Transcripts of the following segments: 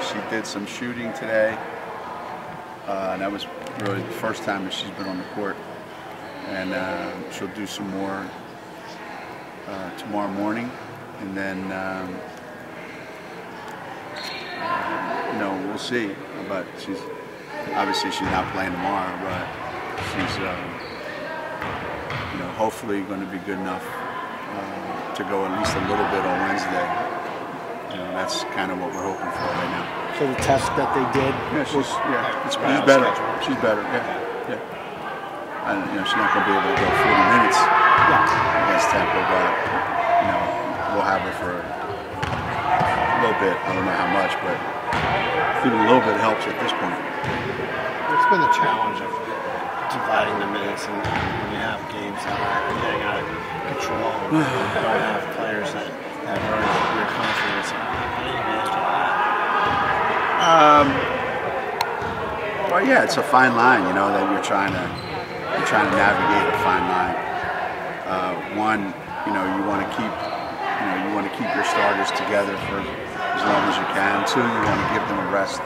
She did some shooting today, and that was really the first time that she's been on the court. And she'll do some more tomorrow morning, and then you know, we'll see. But she's not playing tomorrow, but she's you know, hopefully going to be good enough to go at least a little bit on Wednesday. You know, that's kind of what we're hoping for right now. So the test that they did, she's better. She's better. Yeah. And, you know, she's not going to be able to go 40 minutes against Temple, but you know, we'll have her for a little bit. I don't know how much, but even a little bit helps at this point. It's been the challenge of dividing the minutes, and when you have games that are getting out of control, you don't have players that earn your confidence. How do you manage that? Well, yeah, it's a fine line, you know, that you're trying to navigate a fine line. One, you know, you want to keep your starters together for as long as you can. Two, you want to give them a rest.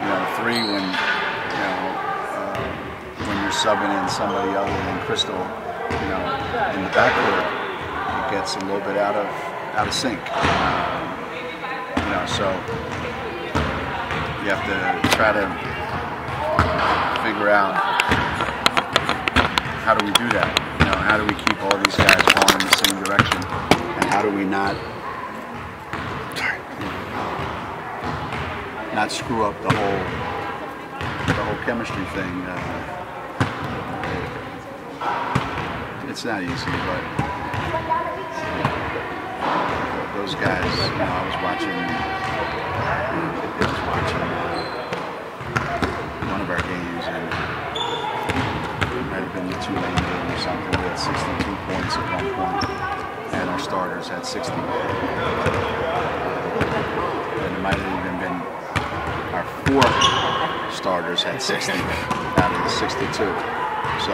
You know, three, when you're subbing in somebody other than Crystal, you know, in the backcourt, it gets a little bit out of sync. You know, so you have to try to figure out, how do we do that? You know, how do we keep all these guys going in the same direction, and how do we not screw up the whole chemistry thing? It's not easy, but those guys, you know, I was watching one of our games, and it might have been the Tulane game or something. We had 62 points at one point, and our starters had 60. And it might have even been our 4 starters had 60 out of the 62. So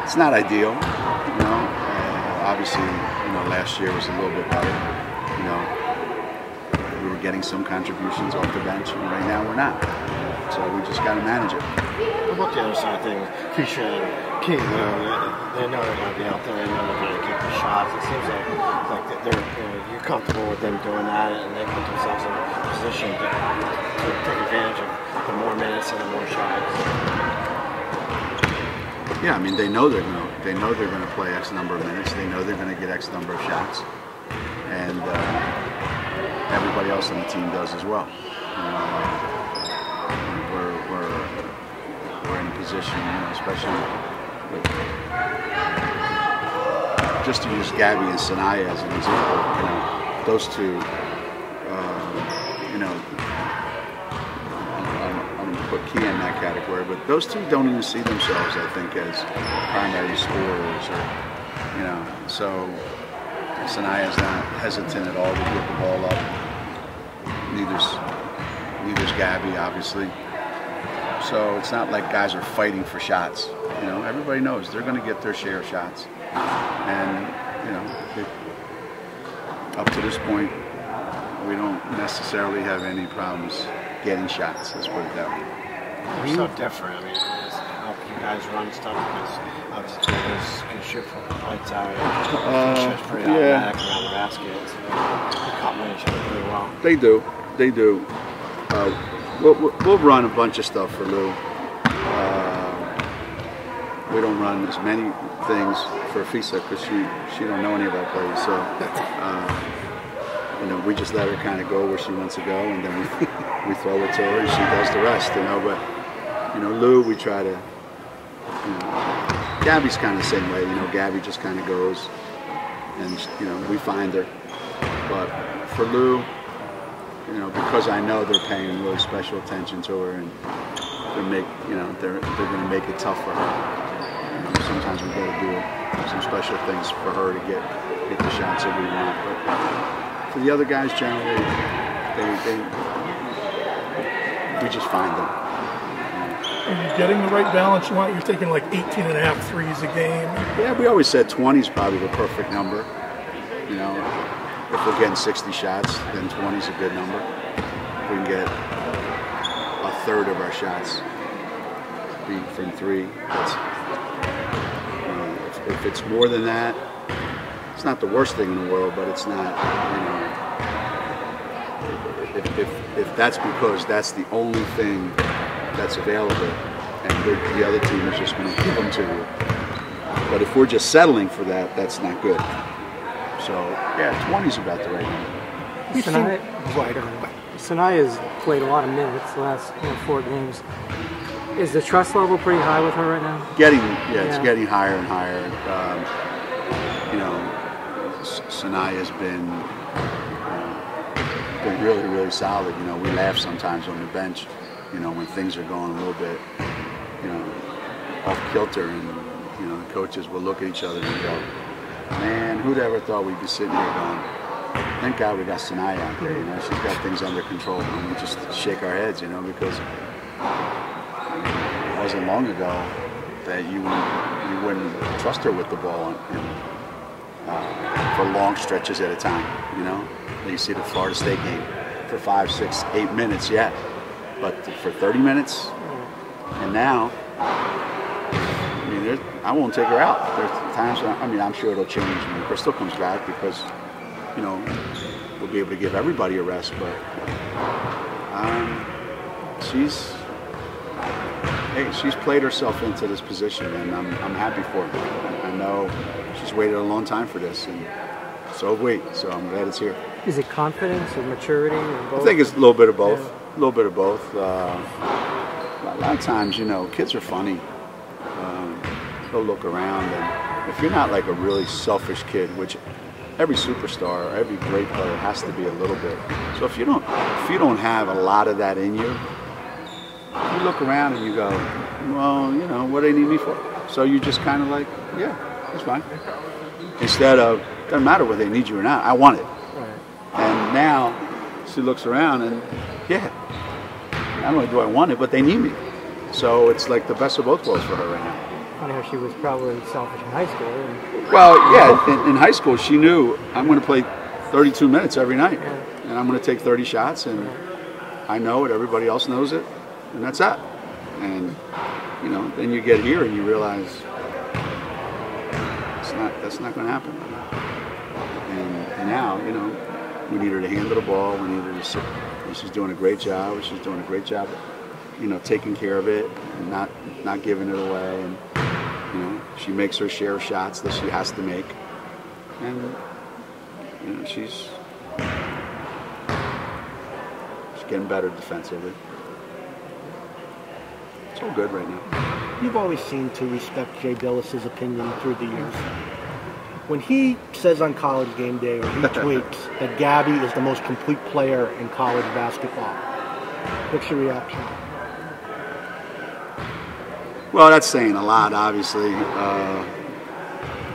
it's not ideal, you know. Obviously, you know, last year was a little bit better. You know, we were getting some contributions off the bench, and right now we're not. So we just got to manage it. What about the other side of things? Keisha and King, they know they're going to be out there, they know they're going to get the shots. It seems like you're comfortable with them doing that, and they put themselves in a position to take advantage of the more minutes and the more shots. Yeah, I mean, they know they're going to play X number of minutes. They know they're going to get X number of shots, and everybody else on the team does as well. We're in a position, you know, especially just to use Gabby and Saia as an example. You know, those two, you know, I don't put Kia in that category, but those two don't even see themselves, I think, as primary scorers, or, you know. So Sanaya's not hesitant at all to give the ball up. Neither's Gabby, obviously. So it's not like guys are fighting for shots. You know, everybody knows they're going to get their share of shots. And, you know, up to this point, we don't necessarily have any problems getting shots. Let's put it that way. We're so different. I mean, just help you guys run stuff, because obviously you guys can shoot from the lights out. It's pretty automatic around the basket. So they complement each other really well. They do. We'll run a bunch of stuff for Lou. We don't run as many things for Fisa because she don't know any of our plays. So you know, we just let her kind of go where she wants to go, and then we throw it to her, and she does the rest. You know, but you know, Lou, we try to. You know, Gabby's kind of the same way. You know, Gabby just kind of goes, and you know, we find her. But for Lou, you know, because I know they're paying really special attention to her, and they're going to make it tough for her. You know, sometimes we got to do some special things for her to get the shots that we want. But for the other guys, generally, we just find them. Are you getting the right balance you want? You're taking like 18.5 threes a game. Yeah, we always said 20 is probably the perfect number. You know, if we're getting 60 shots, then 20 is a good number. If we can get a third of our shots be from three. That's, if it's more than that, it's not the worst thing in the world, but it's not, if that's because that's the only thing that's available and the other team is just going to give them to you. But if we're just settling for that, that's not good. So, yeah, 20 is about the right number. Saia's played a lot of minutes the last 4 games. Is the trust level pretty high with her right now? It's getting higher and higher. Saia's been really, really solid. We laugh sometimes on the bench, when things are going a little bit, off kilter, and the coaches will look at each other and go, "Man, who'd ever thought we'd be sitting here going, thank God we got Saia out there. She's got things under control." And we just shake our heads, because it wasn't long ago that you wouldn't trust her with the ball for long stretches at a time. You see the Florida State game for 5, 6, 8 minutes, but for 30 minutes, and now, I won't take her out. There's times, I'm sure it'll change when Crystal comes back because, we'll be able to give everybody a rest, but she's played herself into this position, and I'm happy for her. I know she's waited a long time for this, and so have we. So I'm glad it's here. Is it confidence or maturity or both? I think it's a little bit of both. A little bit of both. A lot of times, kids are funny. They'll look around, and if you're not like a really selfish kid, which every superstar or every great player has to be a little bit. So if you don't have a lot of that in you, you look around and you go, well, what do they need me for? So you just kind of like, yeah, it's fine. Instead of, doesn't matter whether they need you or not, I want it. Right. And now she looks around and, not only do I want it, but they need me. So it's like the best of both worlds for her right now. Funny how she was probably selfish in high school. Well, in high school she knew I'm going to play 32 minutes every night, and I'm going to take 30 shots, and I know it, everybody else knows it, and that's that. And then you get here and you realize that's not going to happen. And now we need her to handle the ball. We need her to sit. And she's doing a great job. She's doing a great job, taking care of it and not giving it away. And she makes her share of shots that she has to make. And she's getting better defensively. It's all good right now. You've always seemed to respect Jay Bilas' opinion through the years. When he says on College Game Day, or he tweets, that Gabby is the most complete player in college basketball, what's your reaction? Well, that's saying a lot, obviously.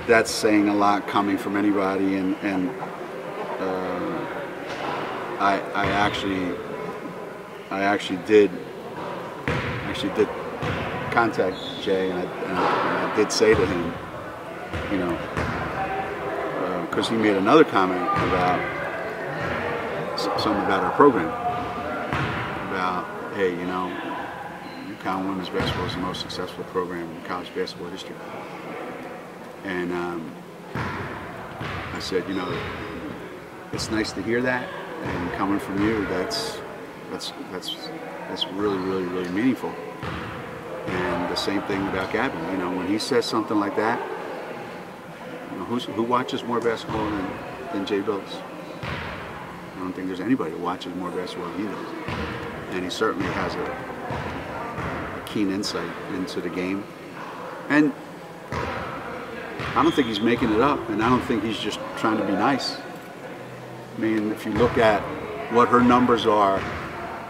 That's saying a lot coming from anybody, and I actually did contact Jay, and I did say to him, because he made another comment about something about our program, about, hey, UConn women's basketball is the most successful program in college basketball history. And I said, it's nice to hear that, and coming from you, that's really, really, really meaningful. And the same thing about Gabby. When he says something like that, who watches more basketball than Jay Bilas? I don't think there's anybody who watches more basketball than he does. And he certainly has a keen insight into the game. And I don't think he's making it up, and I don't think he's just trying to be nice. I mean, if you look at what her numbers are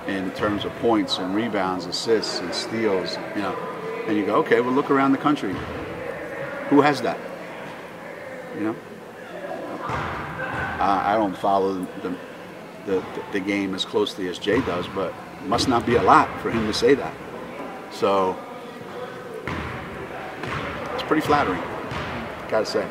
in terms of points and rebounds, assists and steals, and you go, okay, well, look around the country. Who has that? I don't follow the game as closely as Jay does, but it must not be a lot for him to say that. So it's pretty flattering, gotta say.